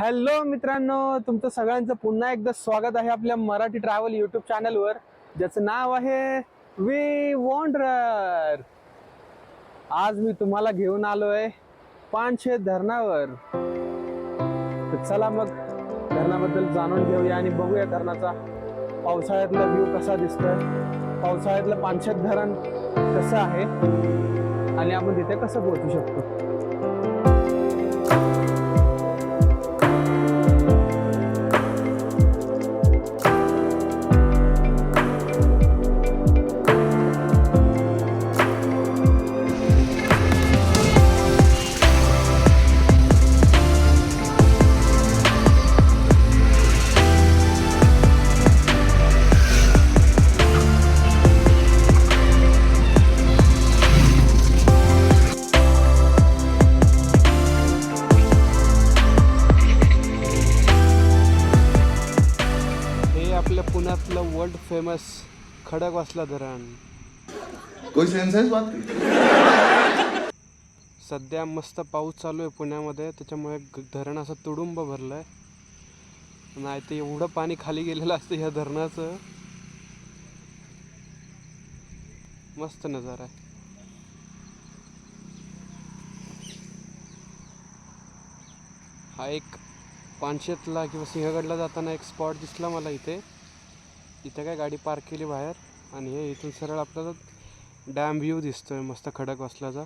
Hello मित्रांनो, तुमचं सगळ्यांचं पुन्हा एकदा स्वागत आहे आपल्या मराठी ट्रॅव्हल यूट्यूब चॅनलवर, ज्याचं नाव आहे वी वॉन्डरर. आज मी तुम्हाला घेऊन आलोय पानशेत धरणावर. तर चला मग धरणाबद्दल जाणून घेऊया आणि बघूया धरणाचा पावसाळ्यातला व्ह्यू कसा दिसतोय, पावसाळ्यातलं पानशेत धरण कसं आहे आणि आपण तिथे कसं पोहोचू शकतो. आपल्या पुण्यातलं वर्ल्ड फेमस खडकवासला धरण. कोई सेंस है इस बात की? सध्या मस्त पाऊस चालू आहे पुण्यामध्ये, त्याच्यामुळे धरण असं तुडुंब भरलंय. नाही तर एवढं पाणी खाली गेलेलं असतं ह्या धरणाचं. मस्त नजारा आहे. हा एक पानशेतला किंवा सिंहगडला जाताना एक स्पॉट दिसला मला. इथे काय गाडी पार्क केली बाहेर आणि हे इथून सरळ आपल्याला डॅम व्ह्यू दिसतोय मस्त खडकवासल्याचा.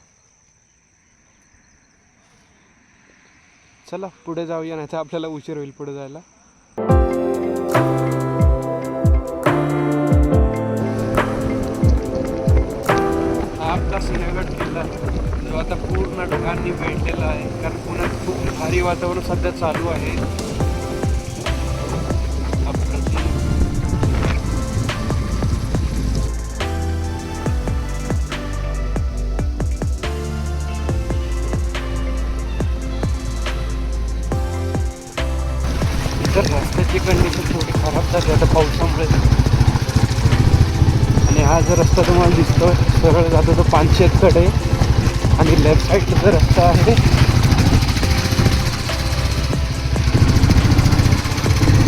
चला पुढे जाऊया, नाही तर आपल्याला उशीर होईल पुढे जायला. हा आपला सिंहगड किल्ला जो आता पूर्ण ढगांनी वेढलेला आहे, कारण पुण्यात खूप भारी वातावरण सध्या चालू आहे. तर रस्त्याची कंडिशन थोडी खराब झाली आता पावसामुळे. आणि हा जो रस्ता तुम्हाला दिसतो सरळ जातो तो पानशेतकडे, आणि लेफ्ट साईडला जो रस्ता आहे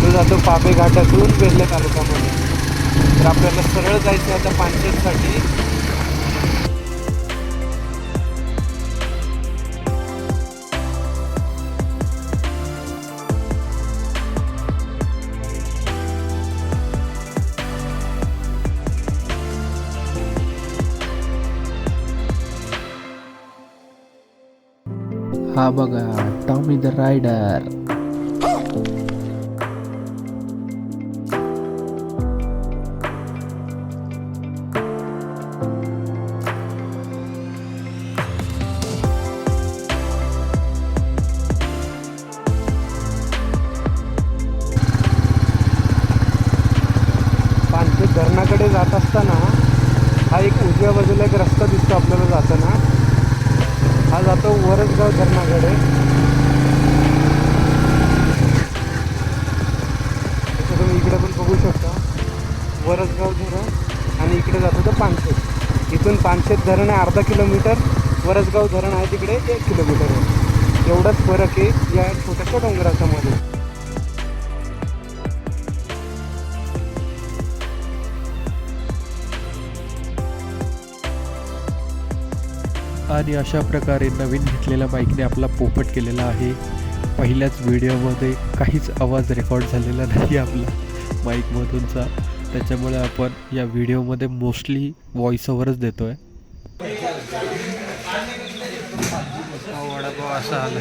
तो जातो पापे घाटातून वेल्हे तालुक्यामध्ये. तर आपल्याला सरळ जायचं आहे आता पानशेतसाठी. हा बघा टॉमी द रायडर. पानशेत धरणाकडे जात असताना हा एक उजव्या बाजूला एक रस्ता दिसतो आपल्याला जाताना. हा जातो वरसगाव धरणाकडे. तुम्ही इकडे पण बघू शकता वरसगाव धरण, आणि इकडे जातो तो पानशेत. इथून पानशेत धरण आहे अर्धा किलोमीटर, वरसगाव धरण आहे तिकडे 1 किलोमीटर आहे. एवढाच फरक आहे या छोट्याशा डोंगराच्या मध्ये. आणि अशा प्रकारे नवीन घेतलेल्या बाईकने आपला पोपट केलेला आहे. पहिल्याच व्हिडिओमध्ये काहीच आवाज रेकॉर्ड झालेला नाही आपला बाईकमधूनचा, त्याच्यामुळे आपण या व्हिडिओमध्ये मोस्टली व्हॉइस ओव्हरच देतो आहे. वडापाव असा आला.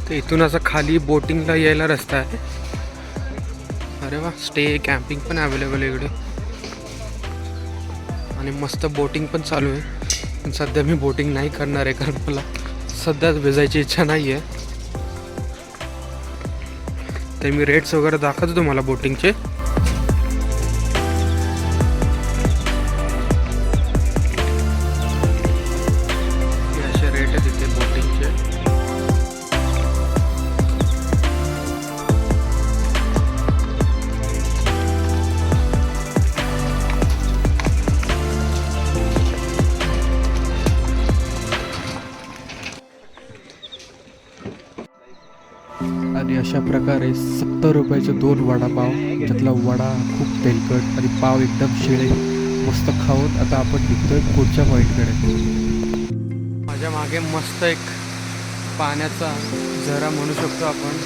तर इथून असं खाली बोटिंगला यायला रस्ता आहे. अरे वा, स्टे कॅम्पिंग पण अवेलेबल आहे इकडे, आणि मस्त बोटिंग पण चालू आहे. पण सध्या मी बोटिंग नाही करणार आहे, कारण मला सध्या भिजायची इच्छा नाही आहे. ते मी रेट्स वगैरे दाखवतो तुम्हाला बोटिंगचे. असे रेट आहेत तिथे बोटिंगचे. आणि अशा प्रकारे 70 रुपयाचे 2 वडापाव, त्यातला वडा खूप तेलकट आणि पाव एकदम शिळे मस्त खाऊन आता आपण निघतोय पुढच्या पॉईंटकडे. माझ्या मागे मस्त एक पाण्याचा झरा म्हणू शकतो आपण,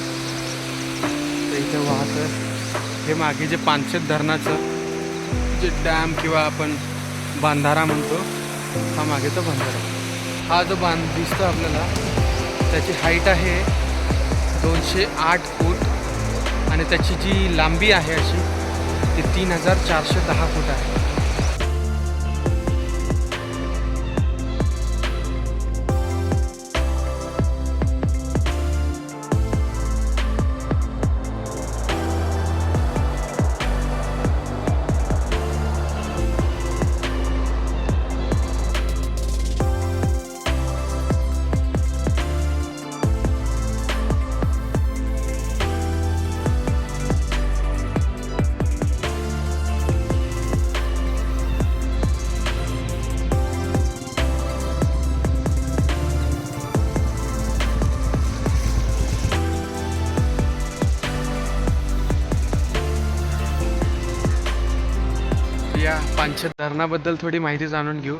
तर इथे वाहतं. हे मागे जे पानशेत धरणाचं जे डॅम किंवा आपण बांधारा म्हणतो, हा मागे तो बांधारा. हा जो दिसतो आपल्याला, त्याची हाईट आहे 208 फूट आणि त्याची जी लांबी आहे अशी ती 3410 फूट आहे. या पानशेत धरणाबद्दल थोडी माहिती जाणून घेऊ.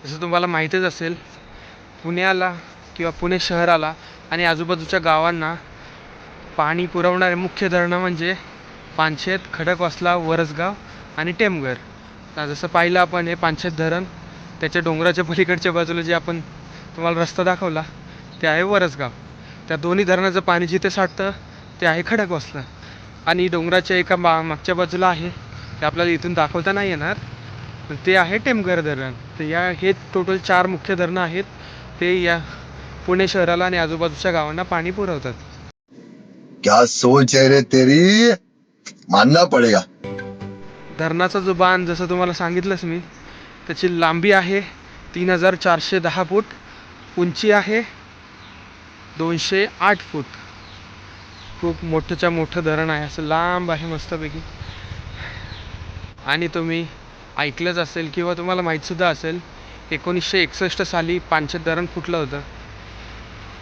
जसं तुम्हाला माहितीच असेल, पुण्याला किंवा पुणे शहराला आणि आजूबाजूच्या गावांना पाणी पुरवणारे मुख्य धरणं म्हणजे पानशेत, खडकवासला, वरसगाव आणि टेमघर. जसं पाहिलं आपण हे पानशेत धरण, त्याच्या डोंगराच्या पलीकडच्या बाजूला जे आपण तुम्हाला रस्ता दाखवला ते आहे वरसगाव. त्या दोन्ही धरणाचं पाणी जिथे साठतं ते आहे खडकवासला. आणि डोंगराच्या एका मागच्या बाजूला आहे, ते आपल्याला इथून दाखवता नाही येणार, ते आहे टेमघर धरण. तर हे टोटल 4 मुख्य धरणं आहेत, ते या पुणे शहराला आणि आजूबाजूच्या गावांना पाणी पुरवतात. क्या सोच है रे तेरी, मानना पडेगा. धरणाचा जो बांध जसं तुम्हाला सांगितलंच मी, त्याची लांबी आहे 3410 फूट, उंची आहे 208 फूट. खूप मोठंच्या मोठं धरण आहे, असं लांब आहे मस्तपैकी. आणि तुम्ही ऐकलंच असेल किंवा तुम्हाला माहीतसुद्धा असेल, 1961 साली पानशेत धरण फुटलं होतं.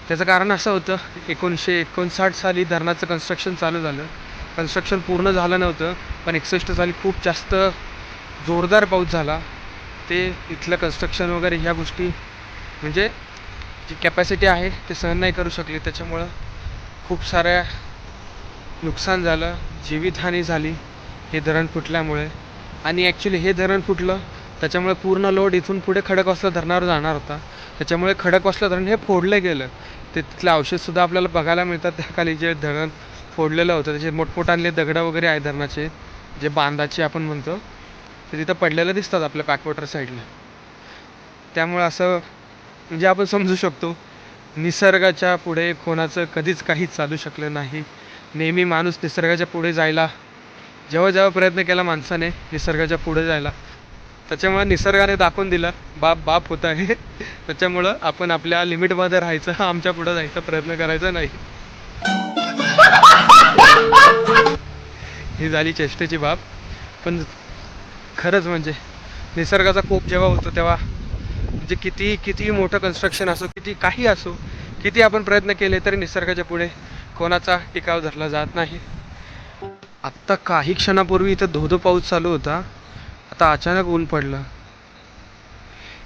त्याचं कारण असं होतं, 1959 साली धरणाचं कन्स्ट्रक्शन चालू झालं. कन्स्ट्रक्शन पूर्ण झालं नव्हतं, पण 61 साली खूप जास्त जोरदार पाऊस झाला. ते इथलं कन्स्ट्रक्शन वगैरे ह्या गोष्टी म्हणजे जी कॅपॅसिटी आहे ते सहन नाही करू शकली. त्याच्यामुळं खूप साऱ्या नुकसान झालं, जीवितहानी झाली हे धरण फुटल्यामुळे. आणि ॲक्च्युली हे धरण फुटलं त्याच्यामुळे पूर्ण लोड इथून पुढे खडकवासला धरणावर जाणार होता. त्याच्यामुळे खडकवासला धरण हे फोडलं गेलं. ते तिथले अवशेषसुद्धा आपल्याला बघायला मिळतात. त्याखाली जे धरण फोडलेलं होतं त्याचे मोठमोठाले दगडं वगैरे आहे धरणाचे, जे बांधाचे आपण म्हणतो, ते तिथं पडलेलं दिसतात आपल्या बॅकवॉटर साईडला. त्यामुळे असं म्हणजे आपण समजू शकतो, निसर्गाच्या पुढे कोणाचं कधीच काहीच चालू शकलं नाही. नेहमी माणूस निसर्गाच्या पुढे जायला जेव्हा प्रयत्न केला माणसाने निसर्गाच्या पुढे जायला, त्याच्यामुळे निसर्गाने दाखवून दिलं बाप होत आहे. त्याच्यामुळं आपण आपल्या लिमिटमध्ये राहायचं, आमच्या पुढे जायचा प्रयत्न करायचा नाही. ही झाली चेष्टेची बाब. पण खरंच म्हणजे निसर्गाचा कोप जेव्हा होतो तेव्हा म्हणजे किती मोठं कन्स्ट्रक्शन असो, काही असो, किती आपण प्रयत्न केले तरी निसर्गाच्या पुढे कोणाचा टिकाव धरला जात नाही. आत्ता काही क्षणापूर्वी इथं धोधो पाऊस चालू होता, आता अचानक ऊन पडलं.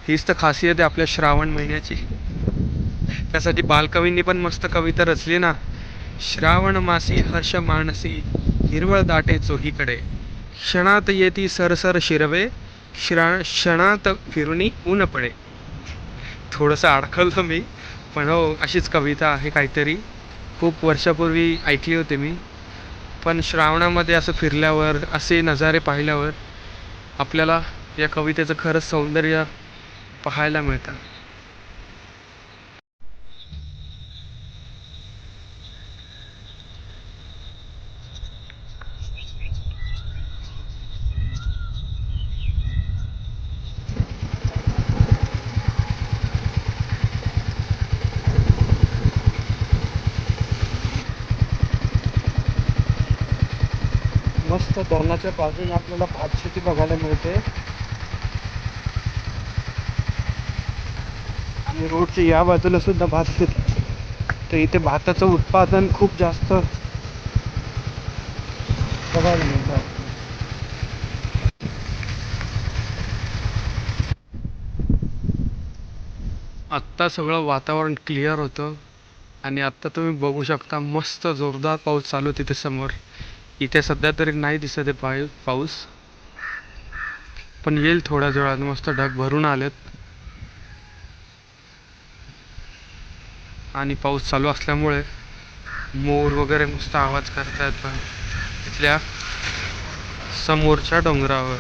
हीच तर खासियत आहे आपल्या श्रावण महिन्याची. त्यासाठी बालकवींनी पण मस्त कविता रचली ना, श्रावण मासी हर्ष मानसी हिरवळ दाटे चोहीकडे, क्षणात येती सरसर शिरवे, क्षणात फिरुनी ऊन पडे. थोडंसं अडखळलं मी, पण हो अशीच कविता आहे काहीतरी. खूप वर्षापूर्वी ऐकली होती मी. पण श्रावणामध्ये असं फिरल्यावर, असे नजारे पाहिल्यावर आपल्याला या कवितेचं खरंच सौंदर्य पाहायला मिळतं. मस्त धरणाच्या बाजूने आपल्याला भातशेती बघायला मिळते आणि रोडच्या या बाजूला सुद्धा भातशेती. तर इथे भाताचं उत्पादन खूप जास्त बघायला मिळतं. आत्ता सगळं वातावरण क्लिअर होतं आणि आत्ता तुम्ही बघू शकता मस्त जोरदार पाऊस चालू तिथे समोर. इथे सध्या तरी नाही दिसत आहे पाऊस, पण येईल थोड्या वेळात. मस्त ढग भरून आलेत आणि पाऊस चालू असल्यामुळे मोर वगैरे मस्त आवाज करतायत. पण इथल्या समोरच्या डोंगरावर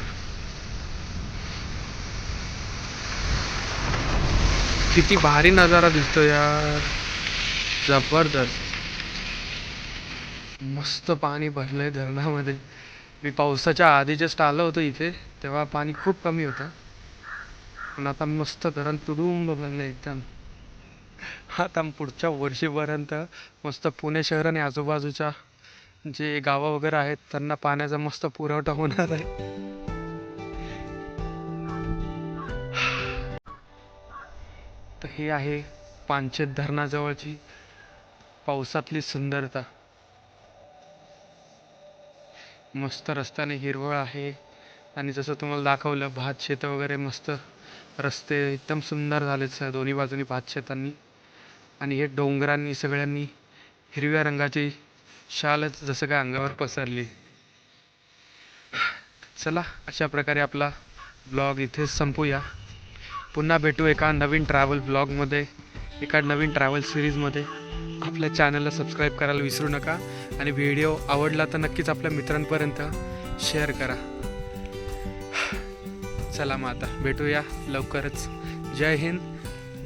किती भारी नजारा दिसतो यार, जबरदस्त. मस्त पाणी भरलंय धरणामध्ये. मी पावसाच्या आधी जस्ट आलो होतो इथे, तेव्हा पाणी खूप कमी होतं, पण आता मस्त धरण तुडुंब भरलं एकदम. आता पुढच्या वर्षीपर्यंत मस्त पुणे शहर आणि आजूबाजूच्या जे गावं वगैरे आहेत त्यांना पाण्याचा मस्त पुरवठा होणार आहे. तर हे आहे पानशेत धरणाजवळची पावसातली सुंदरता. मस्त रस्त्याने हिरवळ आहे आणि जसं तुम्हाला दाखवलं भात शेतं वगैरे, मस्त रस्ते एकदम सुंदर झालेत दोन्ही बाजूनी भात शेतांनी. आणि हे डोंगरांनी सगळ्यांनी हिरव्या रंगाची शालच जसं काय अंगावर पसरली. चला, अशा प्रकारे आपला ब्लॉग इथेच संपूया. पुन्हा भेटू एका नवीन ट्रॅव्हल ब्लॉगमध्ये, एका नवीन ट्रॅव्हल सिरीजमध्ये. आपल्या चॅनलला सबस्क्राईब करायला विसरू नका आणि व्हिडिओ आवडला तर नक्कीच आपल्या मित्रांपर्यंत शेअर करा. चला मग आता भेटूया लवकरच. जय हिंद,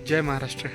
जय महाराष्ट्र.